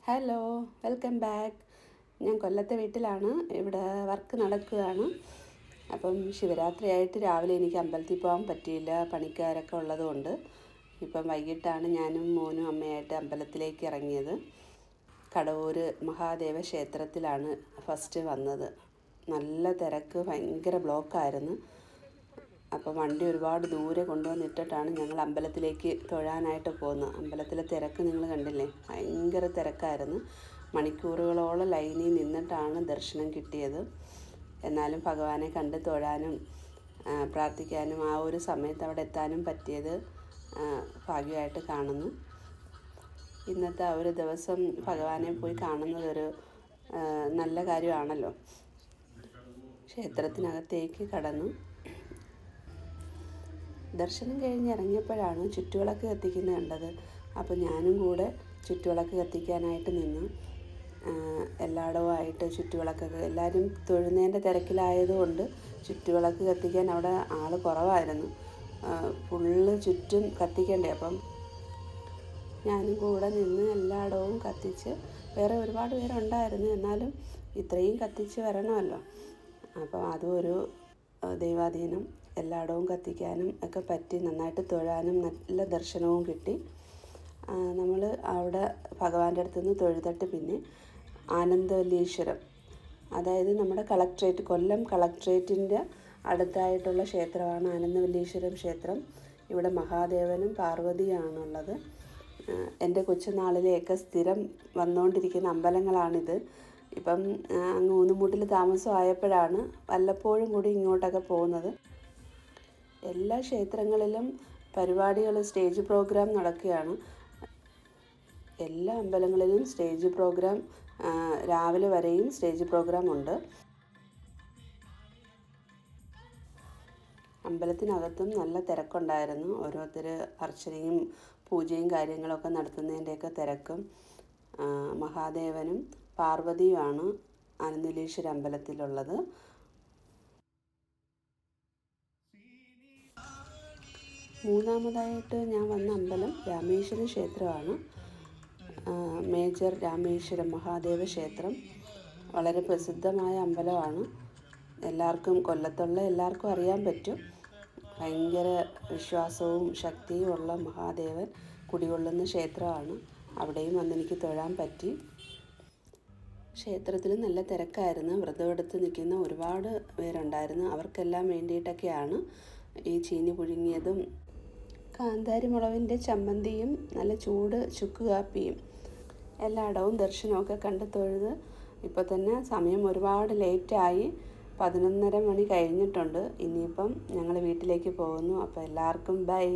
Hello, welcome back. ഞാൻ കൊല്ലത്തെ വീട്ടിലാണ്. ഇവിടെ വർക്ക് നടക്കുകയാണ്. അപ്പം ശിവരാത്രിയായിട്ട് രാവിലെ എനിക്ക് അമ്പലത്തിൽ പോകാൻ പറ്റിയില്ല, പണിക്കാരൊക്കെ ഉള്ളതുകൊണ്ട്. ഇപ്പം വൈകിട്ടാണ് ഞാനും മോനും അമ്മയായിട്ട് അമ്പലത്തിലേക്ക് ഇറങ്ങിയത്. കടവൂർ മഹാദേവ ക്ഷേത്രത്തിലാണ് ഫസ്റ്റ് വന്നത്. നല്ല തിരക്ക്, ഭയങ്കര ബ്ലോക്കായിരുന്നു. അപ്പോൾ വണ്ടി ഒരുപാട് ദൂരെ കൊണ്ടുവന്നിട്ടിട്ടാണ് ഞങ്ങൾ അമ്പലത്തിലേക്ക് തൊഴാനായിട്ട് പോകുന്നത്. അമ്പലത്തിലെ തിരക്ക് നിങ്ങൾ കണ്ടില്ലേ, ഭയങ്കര തിരക്കായിരുന്നു. മണിക്കൂറുകളോളം ലൈനിൽ നിന്നിട്ടാണ് ദർശനം കിട്ടിയത്. എന്നാലും ഭഗവാനെ കണ്ട് തൊഴാനും പ്രാർത്ഥിക്കാനും ആ ഒരു സമയത്ത് അവിടെ എത്താനും പറ്റിയത് ഭാഗ്യമായിട്ട് കാണുന്നു. ഇന്നത്തെ ആ ഒരു ദിവസം ഭഗവാനെ പോയി കാണുന്നതൊരു നല്ല കാര്യമാണല്ലോ. ക്ഷേത്രത്തിനകത്തേക്ക് കടന്നു. ദർശനം കഴിഞ്ഞ് ഇറങ്ങിയപ്പോഴാണ് ചുറ്റുവിളക്ക് കത്തിക്കുന്നത് കണ്ടത്. അപ്പോൾ ഞാനും കൂടെ ചുറ്റുവിളക്ക് കത്തിക്കാനായിട്ട് നിന്നു. എല്ലായിടവുമായിട്ട് ചുറ്റുവിളക്കൊക്കെ, എല്ലാവരും തൊഴുന്നതിൻ്റെ തിരക്കിലായതുകൊണ്ട് ചുറ്റുവിളക്ക് കത്തിക്കാൻ അവിടെ ആൾ കുറവായിരുന്നു. ഫുള്ള് ചുറ്റും കത്തിക്കണ്ടേ. അപ്പം ഞാനും കൂടെ നിന്ന് എല്ലായിടവും കത്തിച്ച്, വേറെ ഒരുപാട് പേരുണ്ടായിരുന്നു, എന്നാലും ഇത്രയും കത്തിച്ച് വരണമല്ലോ. അപ്പോൾ അതും ഒരു ദൈവാധീനം. എല്ലായിടവും കത്തിക്കാനും ഒക്കെ പറ്റി, നന്നായിട്ട് തൊഴാനും നല്ല ദർശനവും കിട്ടി. നമ്മൾ അവിടെ ഭഗവാന്റെ അടുത്തുനിന്ന് തൊഴുതിട്ട് പിന്നെ ആനന്ദവല്ലീശ്വരം, അതായത് നമ്മുടെ കളക്ട്രേറ്റ്, കൊല്ലം കളക്ട്രേറ്റിൻ്റെ അടുത്തായിട്ടുള്ള ക്ഷേത്രമാണ് ആനന്ദവല്ലീശ്വരം ക്ഷേത്രം. ഇവിടെ മഹാദേവനും പാർവതിയാണുള്ളത്. എൻ്റെ കൊച്ചുനാളിലെയൊക്കെ സ്ഥിരം വന്നുകൊണ്ടിരിക്കുന്ന അമ്പലങ്ങളാണിത്. ഇപ്പം അങ്ങ് ഊന്നുമൂട്ടിൽ താമസമായപ്പോഴാണ് വല്ലപ്പോഴും കൂടി ഇങ്ങോട്ടൊക്കെ പോകുന്നത്. എല്ലാ ക്ഷേത്രങ്ങളിലും പരിപാടികൾ, സ്റ്റേജ് പ്രോഗ്രാം നടക്കുകയാണ്. എല്ലാ അമ്പലങ്ങളിലും സ്റ്റേജ് പ്രോഗ്രാം, രാവിലെ വരെയും സ്റ്റേജ് പ്രോഗ്രാം ഉണ്ട്. അമ്പലത്തിനകത്തും നല്ല തിരക്കുണ്ടായിരുന്നു. ഓരോരുത്തർ അർച്ചനയും പൂജയും കാര്യങ്ങളൊക്കെ നടത്തുന്നതിൻ്റെയൊക്കെ തിരക്കും. മഹാദേവനും പാർവതിയുമാണ് ആനന്ദവല്ലീശ്വര അമ്പലത്തിലുള്ളത്. മൂന്നാമതായിട്ട് ഞാൻ വന്ന അമ്പലം രാമേശ്വരം ക്ഷേത്രമാണ്. മേജർ രാമേശ്വരം മഹാദേവ ക്ഷേത്രം വളരെ പ്രസിദ്ധമായ അമ്പലമാണ്. എല്ലാവർക്കും, കൊല്ലത്തുള്ള എല്ലാവർക്കും അറിയാൻ പറ്റും. ഭയങ്കര വിശ്വാസവും ശക്തിയും ഉള്ള മഹാദേവൻ കുടികൊള്ളുന്ന ക്ഷേത്രമാണ്. അവിടെയും വന്നെനിക്ക് തൊഴാൻ പറ്റി. ക്ഷേത്രത്തിൽ നല്ല തിരക്കായിരുന്നു. വ്രതമെടുത്ത് നിൽക്കുന്ന ഒരുപാട് പേരുണ്ടായിരുന്നു. അവർക്കെല്ലാം വേണ്ടിയിട്ടൊക്കെയാണ് ഈ ചീനി പുഴുങ്ങിയതും കാന്താരി മുളകിൻ്റെ ചമ്മന്തിയും നല്ല ചൂട് ചുക്ക് കാപ്പിയും. എല്ലായിടവും ദർശനമൊക്കെ കണ്ട് തൊഴുത് ഇപ്പോൾ തന്നെ സമയം ഒരുപാട് ലേറ്റായി. 11:30 മണി കഴിഞ്ഞിട്ടുണ്ട്. ഇനിയിപ്പം ഞങ്ങൾ വീട്ടിലേക്ക് പോകുന്നു. അപ്പോൾ എല്ലാവർക്കും ബൈ.